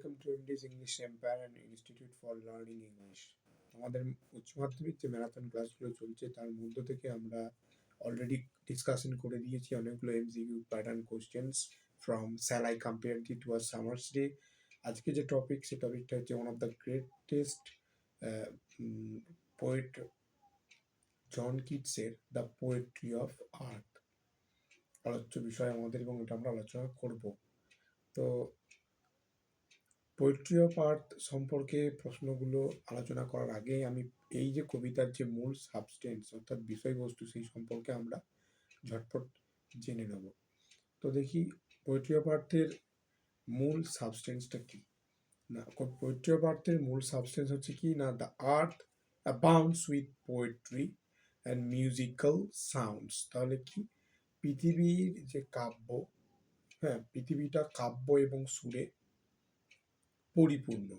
Welcome to MD's English Empire and Institute for Learning English. আমাদের উচ্চ মাধ্যমিক যে ম্যারাথন ক্লাসগুলো চলছে তার মধ্য থেকে আমরা অলরেডি ডিসকাশন করে দিয়েছি অনেকগুলো MCQ pattern questions from shall I compare thee to a summer's day. আজকে যে টপিক সে টপিকটা হচ্ছে one of the greatest poet John কিটসের দ্য পোয়েট্রি অফ আর্থ আলোচ্য বিষয় আমাদের, এবং এটা আমরা আলোচনা করব। তো পোয়েট্রি অফ আর্থ সম্পর্কে প্রশ্নগুলো আলোচনা করার আগে আমি এই যে কবিতার যে মূল সাবস্টেন্স অর্থাৎ বিষয়বস্তু সেই সম্পর্কে আমরা ঝটপট জেনে নেব। তো দেখি পোয়েট্রি অফ আর্থের মূল সাবস্টেন্সটা কি না। পোয়েট্রি অফ আর্থের মূল সাবস্টেন্স হচ্ছে কি না, the earth abounds with poetry and musical sounds. তাহলে কি পৃথিবীর যে কাব্য, হ্যাঁ পৃথিবীটা কাব্য এবং সুরে পরিপূর্ণ,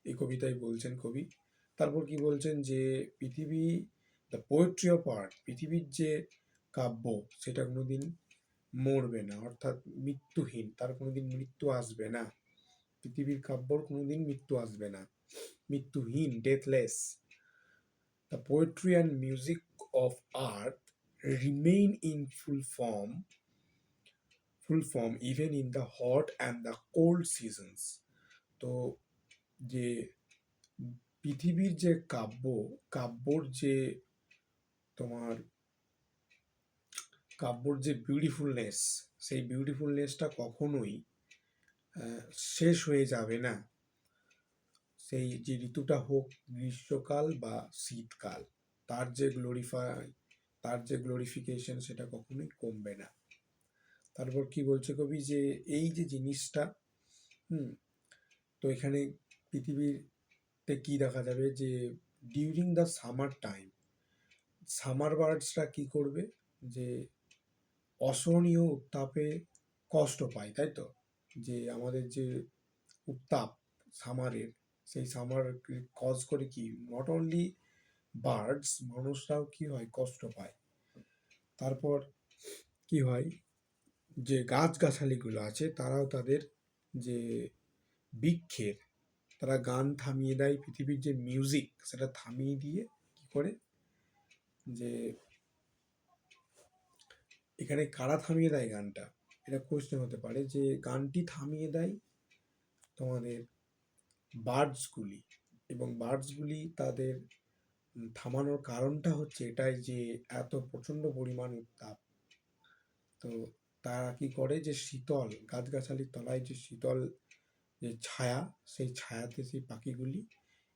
এই কবিতায় বলছেন কবি। তারপর কি বলছেন যে পৃথিবী, দ্য পোয়েট্রি অফ আর্ট, পৃথিবীর যে কাব্য সেটা কোনোদিন মরবে না, অর্থাৎ মৃত্যুহীন, তার কোনোদিন মৃত্যু আসবে না। পৃথিবীর কাব্যর কোনোদিন মৃত্যু আসবে না, মৃত্যুহীন, deathless. The poetry and music of art remain in full form even in the hot and the cold seasons. তো যে পৃথিবীর যে কাব্যর যে তোমার কাব্যর যে বিউটিফুলনেস, সেই বিউটিফুলনেসটা কখনোই শেষ হয়ে যাবে না। সেই যে ঋতুটা হোক গ্রীষ্মকাল বা শীতকাল, তার যে গ্লোরিফিকেশন সেটা কখনোই কমবে না। তারপর কি বলছে কবি যে এই যে জিনিসটা, তো এখানে পৃথিবীতে কি দেখা যাবে যে during the summer time, summer বার্ডসরা কি করবে, যে অসহনীয় উত্তাপে কষ্ট পায়, তাই তো? যে আমাদের যে উত্তাপ সামারের, সেই সামার কজ করে কি, নট অনলি বার্ডস, মানুষরাও কি হয়, কষ্ট পায়। তারপর কি হয়, যে গাছগাছালিগুলো আছে তারাও তাদের যে বৃক্ষের, তারা গান থামিয়ে দেয়, পৃথিবীর যে মিউজিক সেটা থামিয়ে দিয়ে কি করে, যে এখানে কারা থামিয়ে দেয় গানটা, এটা কোশ্চেন হতে পারে, যে গানটি থামিয়ে দেয় তোমাদের বার্ডসগুলি, এবং বার্ডসগুলি তাদের থামানোর কারণটা হচ্ছে এটাই যে এত প্রচণ্ড পরিমাণ উত্তাপ। তো তারা কি করে, যে শীতল গাছগাছালির তলায় যে শীতল যে ছায়া, সেই ছায়াতে সেই পাখিগুলি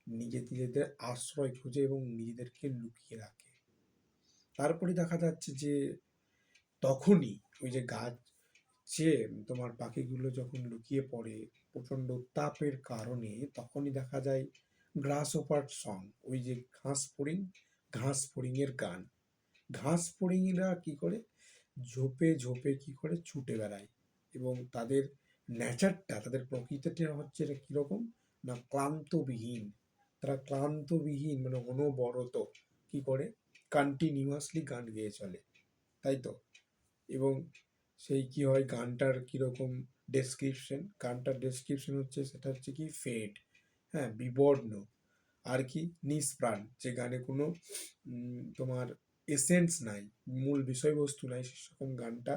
নিজেদের আশ্রয় খুঁজে এবং নিজেদেরকে লুকিয়ে রাখে। তারপরে দেখা যাচ্ছে যে তখনই ওই যে যে তোমার পাখিগুলো যখন লুকিয়ে পড়ে প্রচণ্ড উত্তাপের কারণে, তখনই দেখা যায় গ্রাস ওপার সং, ওই যে ঘাস ফড়িংয়ের গান। ঘাস ফড়িংরা কি করে, ঝোপে ঝোপে কি করে ছুটে বেড়ায়, এবং তাদের নেচারটা, তাদের প্রকৃতিটা হচ্ছে এটা কীরকম না, ক্লান্তবিহীন। তারা ক্লান্তবিহীন মানে অনবরত কি করে, কন্টিনিউয়াসলি গান গেয়ে চলে, তাই তো? এবং সেই কি হয়, গানটার কীরকম গানটার ডেসক্রিপশন হচ্ছে, সেটা হচ্ছে কি ফেড, হ্যাঁ বিবর্ণ, আর কি নিষ্প্রাণ, যে গানে কোনো তোমার এসেন্স নাই, মূল বিষয়বস্তু নাই, সেরকম গানটা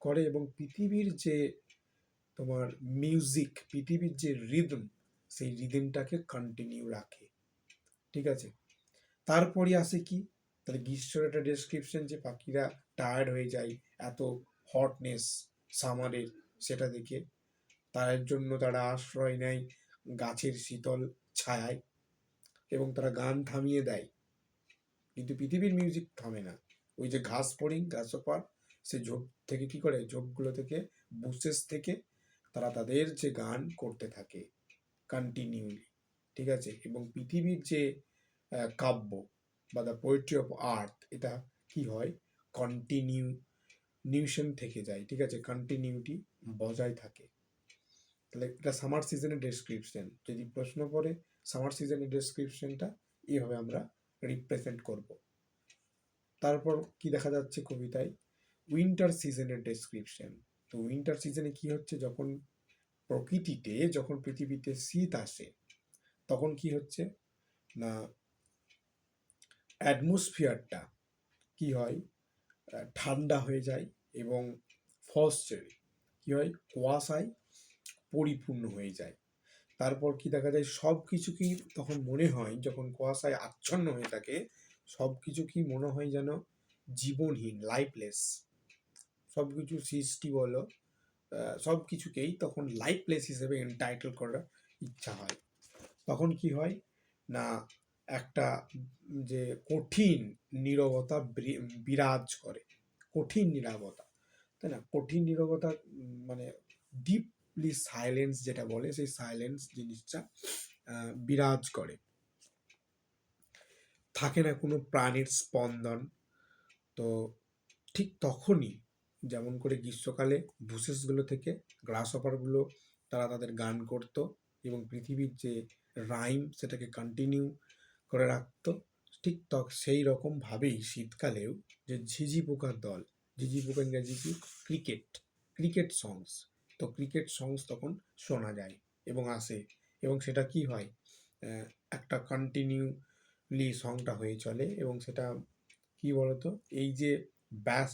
করে। এবং পৃথিবীর যে তোমার মিউজিক, পৃথিবীর যে রিদম, সেই রিদমটাকে কন্টিনিউ রাখে, ঠিক আছে? তারপরে আসে কি, তাহলে গ্রীষ্মের একটা ডেসক্রিপশন, যে পাখিরা টায়ার্ড হয়ে যায় এত হটনেস সামারের, সেটা দেখে তার জন্য তারা আশ্রয় নেয় গাছের শীতল ছায়ায়, এবং তারা গান থামিয়ে দেয়। কিন্তু পৃথিবীর মিউজিক থামে না। ওই যে গ্রাসওপার, সে ঝোপ থেকে কি করে, ঝোপগুলো থেকে, বুশেস থেকে তারা তাদের যে গান করতে থাকে কন্টিনিউলি, ঠিক আছে? এবং পৃথিবীর যে কাব্য বা দ্য পোয়েট্রি অফ আর্থ, এটা কি হয়, কন্টিনিউশন থেকে যায়, ঠিক আছে? কন্টিনিউটি বজায় থাকে। তাহলে এটা সামার সিজনের ডেসক্রিপশন। যদি প্রশ্ন পড়ে সামার সিজনের ডেসক্রিপশনটা এইভাবে আমরা রিপ্রেজেন্ট করব। তারপর কি দেখা যাচ্ছে কবিতায়, উইন্টার সিজনের ডেসক্রিপশন। তো উইন্টার সিজনে কি হচ্ছে, যখন প্রকৃতিতে যখন পৃথিবীতে শীত আসে তখন কি হচ্ছে না, অ্যাটমসফিয়ারটা কি হয়, ঠান্ডা হয়ে যায় এবং ফসফেট কি হয়, কুয়াশায় পরিপূর্ণ হয়ে যায়। তারপর কি দেখা যায়, সব কিছু কি তখন মনে হয়, যখন কুয়াশায় আচ্ছন্ন হয়ে থাকে সব কিছু কি মনে হয় যেন জীবনহীন, লাইফলেস। সব কিছু সৃষ্টি বলো, সব কিছুকেই তখন লাইফলেস হিসেবে এন্টাইটেল করার ইচ্ছা হয়। তখন কি হয় না, একটা যে কঠিন নীরবতা বিরাজ করে, কঠিন নীরবতা, তাই না? কঠিন নীরবতা মানে ডিপলি সাইলেন্স যেটা বলে, সেই সাইলেন্স জিনিসটা বিরাজ করে, থাকে না কোনো প্রাণীর স্পন্দন। তো ঠিক তখনই যেমন করে গ্রীষ্মকালে বুশেসগুলো থেকে গ্রাসহপারগুলো তারা তাদের গান করতো এবং পৃথিবীর যে রাইম সেটাকে কন্টিনিউ করে রাখতো, ঠিক সেই রকমভাবেই শীতকালেও যে ঝিঝি পোকার দল, ঝিঝি পোকা ইংরাজি কি, ক্রিকেট, ক্রিকেট সংস, তো ক্রিকেট সংস তখন শোনা যায় এবং আসে, এবং সেটা কি হয়, একটা কন্টিনিউলি সংটা হয়ে চলে এবং সেটা কি বলতো, এই যে ব্যাস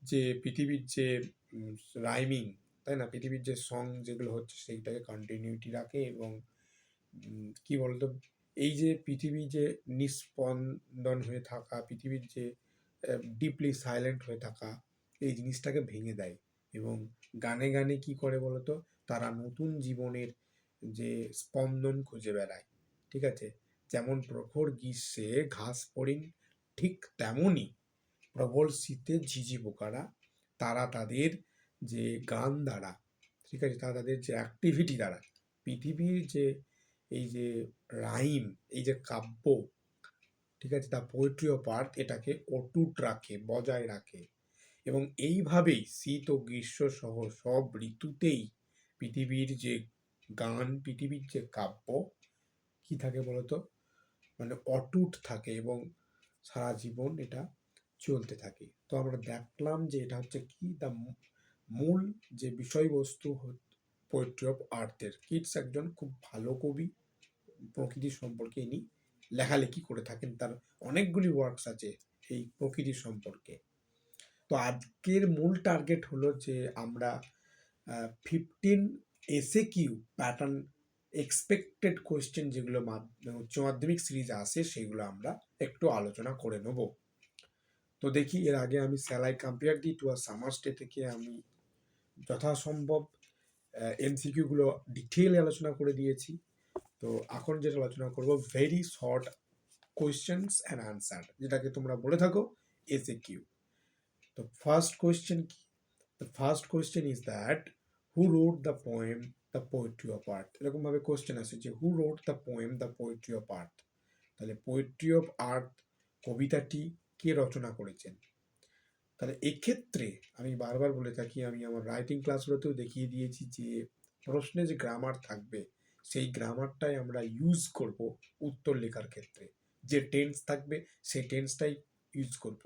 যে পৃথিবীর যে রাইমিং, তাই না, পৃথিবীর যে সং যেগুলো হচ্ছে সেইটাকে কন্টিনিউটি রাখে এবং কি বলতো, এই যে পৃথিবী যে নিস্পন্দন হয়ে থাকা, পৃথিবীর যে ডিপলি সাইলেন্ট হয়ে থাকা, এই জিনিসটাকে ভেঙে দেয় এবং গানে গানে কি করে বলতো, তারা নতুন জীবনের যে স্পন্দন খুঁজে বেড়ায়। ঠিক আছে, যেমন প্রখর গ্রীষ্মে ঘাস ফড়িং, ঠিক তেমনই প্রবল শীতে ঝিঝি পোকারা তারা তাদের যে গান দ্বারা, ঠিক আছে, তারা তাদের যে অ্যাক্টিভিটি দ্বারা পৃথিবীর যে এই যে রাইম, এই যে কাব্য, ঠিক আছে, দ্য পোয়েট্রি অফ আর্থ, এটাকে অটুট রাখে, বজায় রাখে। এবং এইভাবেই শীত ও গ্রীষ্ম সহ সব ঋতুতেই পৃথিবীর যে গান, পৃথিবীর যে কাব্য কি থাকে বলতো, মানে অটুট থাকে এবং সারা জীবন এটা চলতে থাকে। তো আমরা দেখলাম যে এটা হচ্ছে কি, দ্য মূল যে বিষয়বস্তু পোয়েট্রি অফ আর্থের। কিটস একজন খুব ভালো কবি, প্রকৃতি সম্পর্কে ইনি লেখালেখি করে থাকেন, তার অনেকগুলি ওয়ার্কস আছে এই প্রকৃতি সম্পর্কে। তো আজকের মূল টার্গেট হলো যে আমরা 15 এসে কিউ প্যাটার্ন এক্সপেক্টেড কোয়েশ্চেন যেগুলো উচ্চ মাধ্যমিক সিরিজে আসে সেগুলো আমরা একটু আলোচনা করে নেব। তো দেখি, এর আগে আমি স্যালাই কম্পেয়ার দি টু আর সামার স্টে থেকে আমি যথাসম্ভব এমসিকিউগুলো ডিটেইলে আলোচনা করে দিয়েছি। তো এখন যেটা আলোচনা করব, very short questions and answer, যেটাকে তোমরা বলে থাকো এসে কিউ। তো ফার্স্ট কোয়েশ্চেন কি, the first question is that who wrote the poem the poetry of আর্থ। এরকমভাবে কোয়েশ্চেন আসে যে who wrote the poem the poetry of আর্থ। তাহলে পোয়েট্রি অফ আর্থ কবিতাটি কে রচনা করেছেন। তাহলে এক্ষেত্রে আমি বারবার বলে থাকি, আমি আমার রাইটিং ক্লাসগুলোতেও দেখিয়ে দিয়েছি যে প্রশ্নে যে গ্রামার থাকবে সেই গ্রামারটাই আমরা ইউজ করব উত্তর লেখার ক্ষেত্রে, যে টেন্স থাকবে সেই টেন্সটাই ইউজ করব,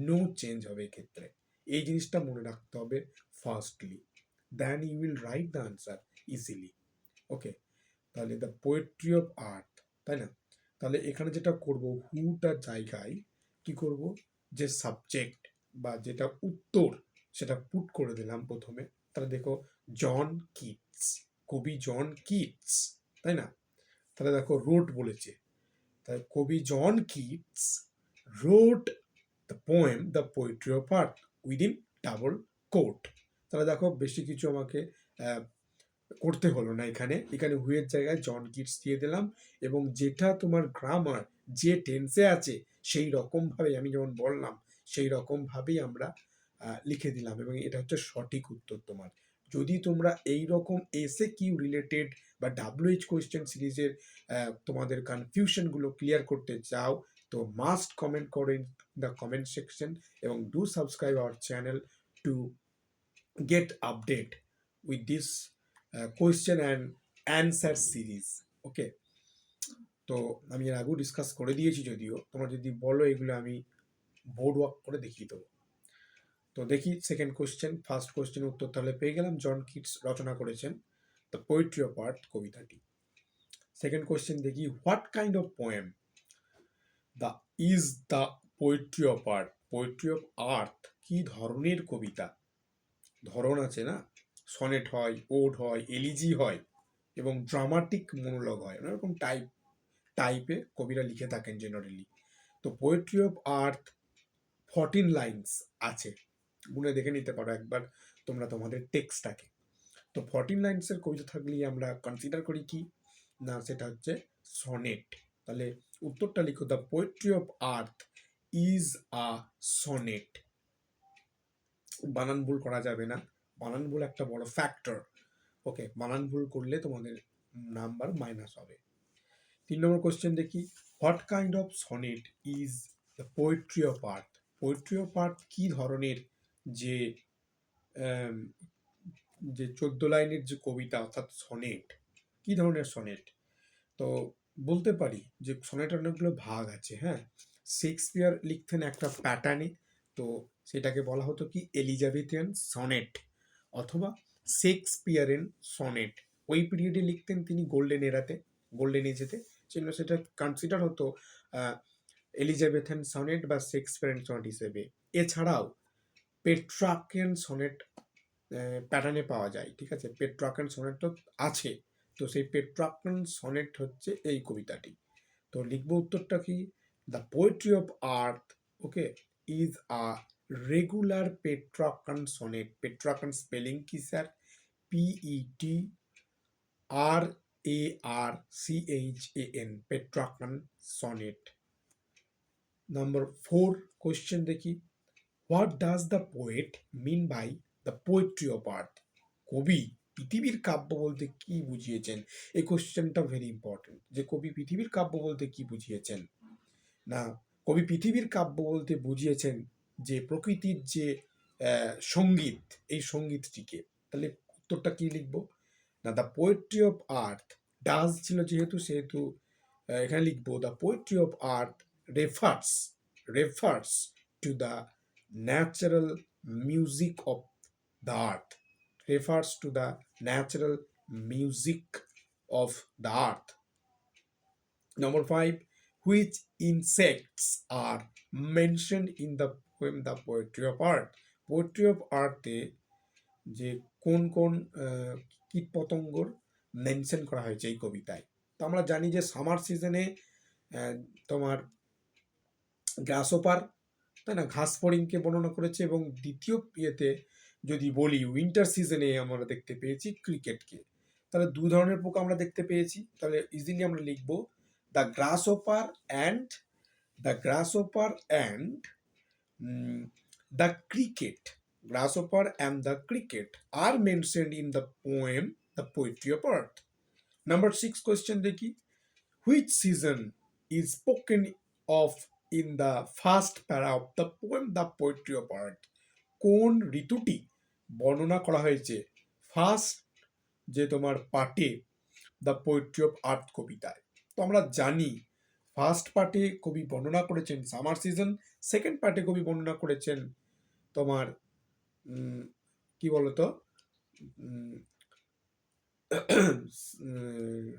নো চেঞ্জ হবে এক্ষেত্রে। এই জিনিসটা মনে রাখতে হবে firstly, then you will write the answer easily. Okay, তাহলে দ্য পোয়েট্রি অফ আর্থ, তাই না? তাহলে এখানে যেটা করব, হুটার জায়গায় কি করব, যে সাবজেক্ট বা যেটা উত্তর সেটা পুট করে দিলাম প্রথমে। তাহলে দেখো, জন কিটস, কবি জন কিটস, তাই না? তাহলে দেখো রোট বলেছে, তাহলে কবি John Keats wrote the poem the poetry of earth within double quote. তাহলে দেখো বেশি কিছু আমাকে করতে হলো না, এখানে এখানে হুয়ের জায়গায় জন কিটস দিয়ে দিলাম এবং যেটা তোমার গ্রামার যে টেন্সে আছে সেই রকমভাবে আমি যেমন বললাম সেই রকমভাবেই আমরা লিখে দিলাম এবং এটা হচ্ছে সঠিক উত্তর তোমার। যদি তোমরা এই রকম এসে কিউ রিলেটেড বা ডাব্লিউএইচ কোয়েশ্চেন সিরিজের তোমাদের কনফিউশনগুলো ক্লিয়ার করতে চাও তো মাস্ট কমেন্ট করো ইন দ্য কমেন্ট সেকশন এবং do subscribe our channel to get update with this question and answer series. Okay, তো আমি এর আগেও ডিসকাস করে দিয়েছি, যদিও তোমরা যদি বলো এগুলো আমি বোর্ড ওয়ার্ক করে দেখিয়ে দেবো। তো দেখি সেকেন্ড কোয়েশ্চেন, ফার্স্ট কোয়েশ্চেন উত্তর তাহলে পেয়ে গেলাম, জন কিটস রচনা করেছেন। দ্য পোয়েট্রি অফ আর্থ কবিতাটি। সেকেন্ড কোয়েশ্চেন দেখি, what kind of poem the is the poetry of earth? Poetry of আর্থ কি ধরনের কবিতা? ধরন আছে না, সনেট হয়, ওড হয়, এলিজি হয় এবং ড্রামাটিক মনোলগ হয়, এরকম টাইপে কবিরা লিখে থাকেন জেনারেলি। তো পোয়েট্রি অফ আর্থ 14 লাইন্স আছে, গুনে দেখে নিতে পারো একবার তোমরা তোমাদের টেক্সটটাকে। তো 14 লাইন্সের কবিতা থাকলেই আমরা কনসিডার করি কি না, সেটা হচ্ছে সনেট। তাহলে উত্তরটা লিখো, the poetry of earth is a sonnet. বানান ভুল করা যাবে না, বানান ভুল একটা বড় ফ্যাক্টর। ওকে, বানান ভুল করলে তোমাদের নাম্বার মাইনাস হবে। 3 নম্বর কোশ্চেন দেখি, what kind of sonnet is the poetry of earth? Poetry of আর্থ কি ধরনের যে যে 14 লাইনের যে কবিতা অর্থাৎ সনেট, কি ধরনের সনেট? তো বলতে পারি যে সনেটের অনেকগুলো ভাগ আছে। হ্যাঁ, শেক্সপিয়ার লিখতেন একটা প্যাটার্নে, তো সেটাকে বলা হতো কি এলিজাবেথিয়ান সনেট অথবা শেক্সপিয়ারেন সনেট। ওই পিরিয়ডে লিখতেন তিনি গোল্ডেন এরাতে, গোল্ডেন এজেতে, সেটা কনসিডার হতো এলিজাবেথিয়ান সনেট বা শেক্সপিয়ারেন সনেট হিসেবে। এছাড়াও পেট্রার্কিয়ান সনেট প্যাটার্নে পাওয়া যায়, ঠিক আছে, পেট্রার্কিয়ান সনেট তো আছে, তো সেই পেট্রার্কিয়ান সনেট হচ্ছে এই কবিতাটি। তো লিখবো উত্তরটা কি, the poetry of earth, okay, is a regular Petrarchan sonnet. Petrarchan spelling কি sir? PETRARCHAN, Petrarchan sonnet. Number 4 question দেখি, what does the poet mean by the poetry of earth? কবি পৃথিবীর কাব্য বলতে কি বুঝিয়েছেন? এই কোশ্চেনটা ভেরি ইম্পর্টেন্ট, যে কবি পৃথিবীর কাব্য বলতে কি বুঝিয়েছেন। না, কবি পৃথিবীর কাব্য বলতে বুঝিয়েছেন যে প্রকৃতির যে সঙ্গীত, এই সঙ্গীতটিকে। তাহলে উত্তরটা কি লিখবো না, the poetry of earth, does ছিল যেহেতু, সেহেতু এখানে লিখবো the poetry of earth refers to the natural music of the earth, refers to the natural music of the earth. Number 5, which insects are mentioned in the poem The Poetry of Earth? Poetry of Earth এ যে কোন কোন কীট পতঙ্গর mention করা হয়েছে এই কবিতায়? তো আমরা জানি যে সামার সিজনে তোমার গ্রাসওপার, তাই না, ঘাস ফড়িংকে বর্ণনা করেছে, এবং দ্বিতীয় ইয়েতে যদি বলি উইন্টার সিজনে আমরা দেখতে পেয়েছি ক্রিকেটকে। তাহলে দু ধরনের পোকা আমরা দেখতে পেয়েছি, তাহলে ইজিলি আমরা লিখবো the grasshopper and the cricket. Grasshopper and the cricket are mentioned in the poem the poetry of earth. Number 6 question দেখি, which season is spoken of in the first para of the poem the poetry of earth? কোন ঋতুটি বর্ণনা করা হয়েছে first যে তোমার পার্টে the poetry of আর্থ কবিতায়? তো আমরা জানি ফার্স্ট পার্টে কবি বর্ণনা করেছেন সামার সিজন, সেকেন্ড পার্টে কবি বর্ণনা করেছেন তোমার কি বলতো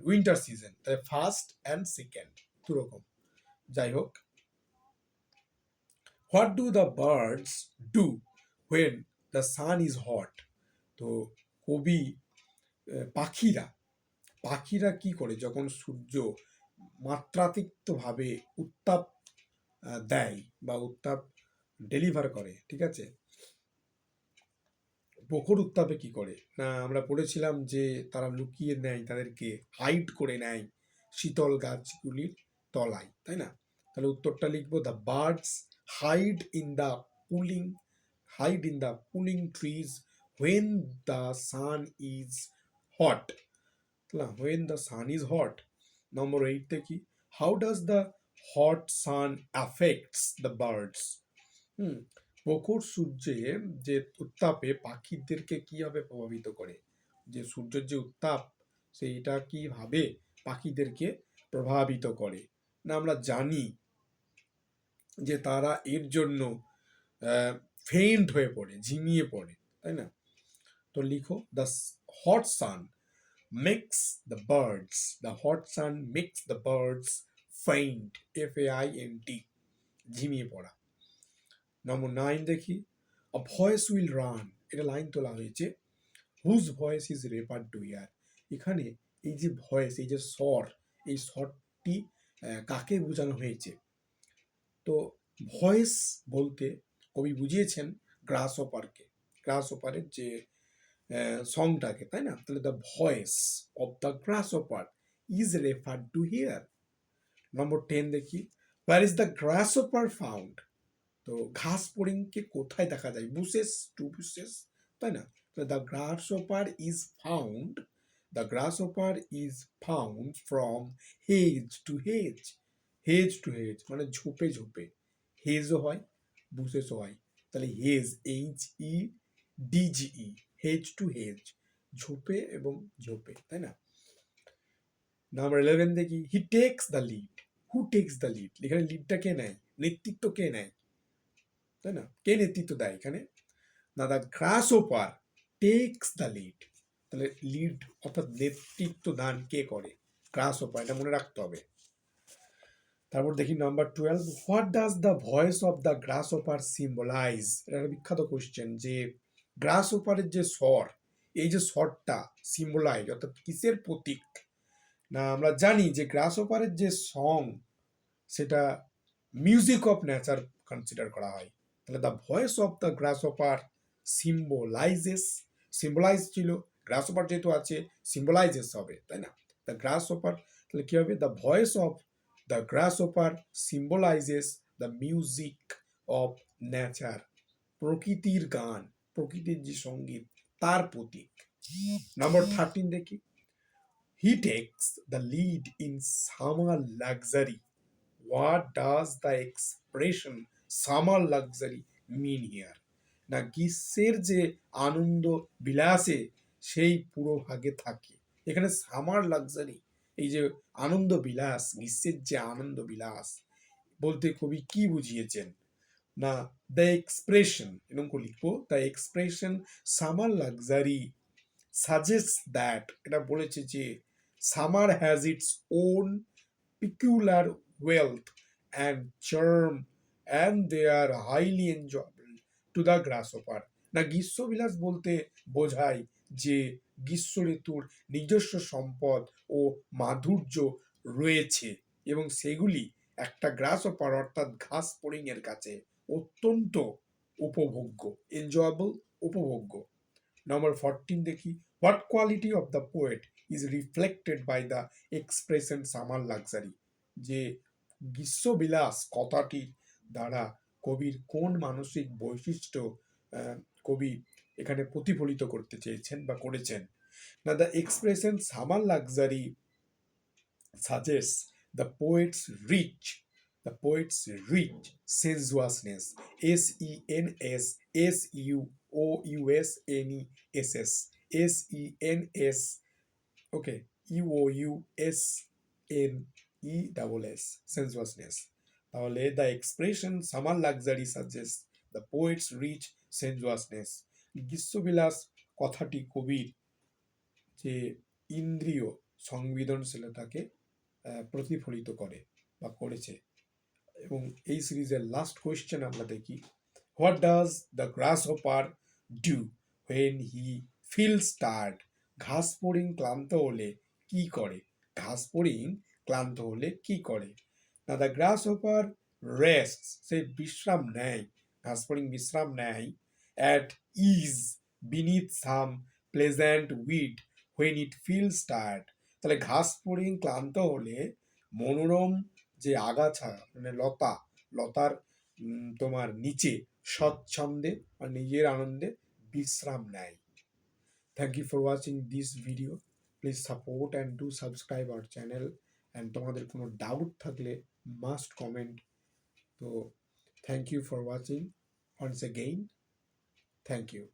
উইন্টার সিজন। তাই ফার্স্ট অ্যান্ড সেকেন্ড দুরকম। যাই হোক, what do the birds do when the sun is hot? তো কবি পাখিরা কি করে যখন সূর্য মাত্রাতিরিক্তভাবে উত্তাপ দেয় বা উত্তাপ ডেলিভার করে, ঠিক আছে, প্রখর উত্তাপে কি করে না, আমরা পড়েছিলাম যে তারা লুকিয়ে নেয়, তাদেরকে হাইড করে নেয় শীতল গাছগুলির তলায়, তাই না? তাহলে উত্তরটা লিখবো, the birds hide in the cooling trees when the sun is hot. When the sun is hot. Number 8 দেখি, how does the hot sun affects the birds? প্রখর সূর্যের যে উত্তাপে পাখিদেরকে কিভাবে প্রভাবিত করে? যে সূর্যের যে উত্তাপ, সেইটা কিভাবে পাখিদেরকে প্রভাবিত করে? না, আমরা জানি যে তারা এর জন্য ফেইন্ট হয়ে পড়ে, ঝিমিয়ে পড়ে, তাই না? তো লিখো, the hot sun makes the birds, the hot sun makes the birds faint, faint, ঝিমিয়ে পড়া। নম্বর 9 দেখি, a voice will run, এটা লাইন তোলা হয়েছে, whose voice is referred to here, এখানে এই যে ভয়েস, এই যে স্বর, এই স্বরটি কাকে বোঝানো হয়েছে? তো ভয়েস বলতে কবি বুঝিয়েছেন গ্রাস অপারকে, গ্রাস অপারের যে সংটাকে, তাই না? তাহলে the voice of the grass অপার ইজ রেফার্ড টু হিয়ার। নম্বর 10 দেখি, where is the grasshopper found, তো ঘাস ফড়িংকে কোথায় দেখা যায়? বুশেস, টু বুশেস, তাই না? The grasshopper is found, the grasshopper is found from hedge to hedge, hedge to hedge মানে ঝোপে ঝোপে, হেজও হয় বুশেসও হয়, তাহলে hedge, HEDGE, hedge to hedge, ঝোপে এবং ঝোপে, তাই না? নাম্বার 11 দেখি, he takes the lead, who takes the lead, এখানে লিডটা কে নেয়? নেতৃত্ব কে নেয়, তাই না? কে নেতৃত্ব দেয় এখানে? না, দ্য গ্রাসহপার টেক্স দ্য লিড, তাহলে লিড অর্থাৎ নেতৃত্ব দান কে করে? গ্রাসহপার, এটা মনে রাখতে হবে। তারপর দেখি number 12, what does the voice of the grasshopper symbolise, এটা একটা বিখ্যাত কোশ্চেন, যে গ্রাসহপারের যে স্বর, এই যে স্বরটা সিম্বলাইজ অর্থাৎ কিসের প্রতীক? না, আমরা জানি যে গ্রাসহপারের যে সং, সেটা মিউজিক অফ নেচার কনসিডার করা হয়। তাহলে the voice of the grasshopper symbolises, symbolise ছিল, গ্রাসহপার যেহেতু আছে সিম্বলাইজেস হবে, তাই না? দ্য গ্রাসহপার, তাহলে কি হবে? The voice of the grasshopper symbolises the music of nature, প্রকৃতির গান, প্রকৃতির যে সঙ্গীত, তার প্রতীক। নম্বর 13 দেখি, he takes the lead in summer luxury, what does the expression summer luxury mean here? না, গ্রীষ্মের যে আনন্দ বিলাসে সেই পুরো ভাগে থাকে, এখানে সামার লাক্সারি, এই যে আনন্দ বিলাস, গ্রীষ্মের যে আনন্দ বিলাস বলতে কবি কি বুঝিয়েছেন? না, দ্য এক্সপ্রেশন, এরকম লিখবো, the expression summer luxury suggest that, এটা বলেছে যে summer has its own peculiar wealth and charm, and they are highly enjoyable to the grasshopper. না, গ্রীষ্মবিলাস বলতে বোঝায় যে গ্রীষ্ম ঋতুর নিজস্ব সম্পদ ও মাধুর্য রয়েছে এবং সেগুলি একটা গ্রাসহপার অর্থাৎ ঘাস ফড়িং এর কাছে অত্যন্ত উপভোগ্য, এনজয়েবল, উপভোগ্য। নম্বর 14 দেখি, what quality of the poet is reflected by the expression summer luxury, যে গ্রীষ্মবিলাস কথাটির দ্বারা কবির কোন মানসিক বৈশিষ্ট্য কবি এখানে প্রতিফলিত করতে চেয়েছেন বা করেছেন? না, the expression summer luxury suggests the poet's rich sensuousness, SENSUOUSNESS, okay, UOUSNESS, sensuousness, তাহলে the expression summer luxury suggests the poet's rich sensuousness, গ্রীষ্মবিলাস কথাটি কবির যে ইন্দ্রিয় সংবেদনশীলতাকে প্রতিফলিত করে বা করেছে। এবং এই সিরিজের লাস্ট কোয়েশ্চেন আমরা দেখি, what does the গ্রাসহপার do when he feels tired, ঘাস ফড়িং ক্লান্ত হলে কি করে? ঘাস ফড়িং ক্লান্ত হলে কি করে? না, দ্য গ্রাসহপার রেস্ট, সে বিশ্রাম নেয়, ঘাস ফড়িং বিশ্রাম নেয়, at is beneath some pleasant weed when it feels tired, তাহলে ঘাস ফড়িং ক্লান্ত হলে মনোরম যে আগাছা মানে লতা, লতার তোমার নিচে স্বচ্ছন্দে আর নিজের আনন্দে বিশ্রাম নেয়। Thank you for watching this video, please support and do subscribe our channel, and তোমাদের কোনো ডাউট থাকলে মাস্ট কমেন্ট। তো thank you for watching once again, thank you.